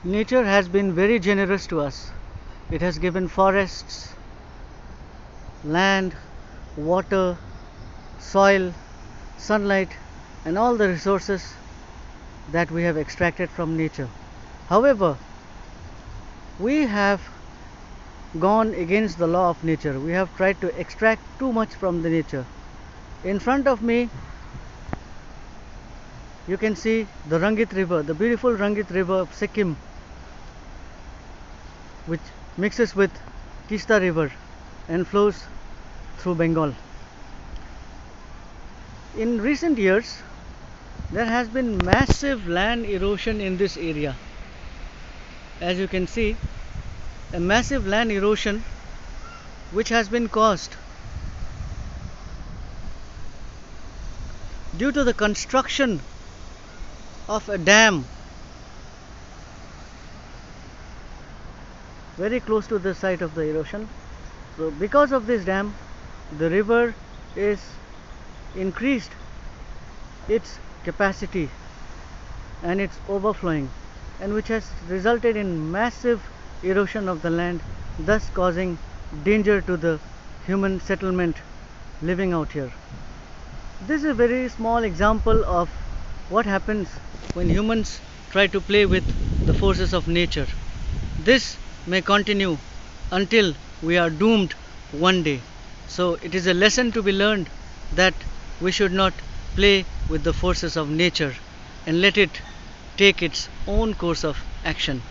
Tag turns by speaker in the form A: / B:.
A: Nature has been very generous to us. It has given forests, land, water, soil, sunlight, and all the resources that we have extracted from nature. However, we have gone against the law of nature. We have tried to extract too much from the nature. In front of me, you can see the Rangit River, the beautiful Rangit River of Sikkim, which mixes with Tista River and flows through Bengal. In recent years, there has been massive land erosion in this area. As you can see, a massive land erosion which has been caused due to the construction of a dam very close to the site of the erosion. So because of this dam, the river is increased its capacity and its overflowing, and which has resulted in massive erosion of the land, thus causing danger to the human settlement living out here. This is a very small example of what happens when humans try to play with the forces of nature. This may continue until we are doomed one day. So it is a lesson to be learned that we should not play with the forces of nature and let it take its own course of action.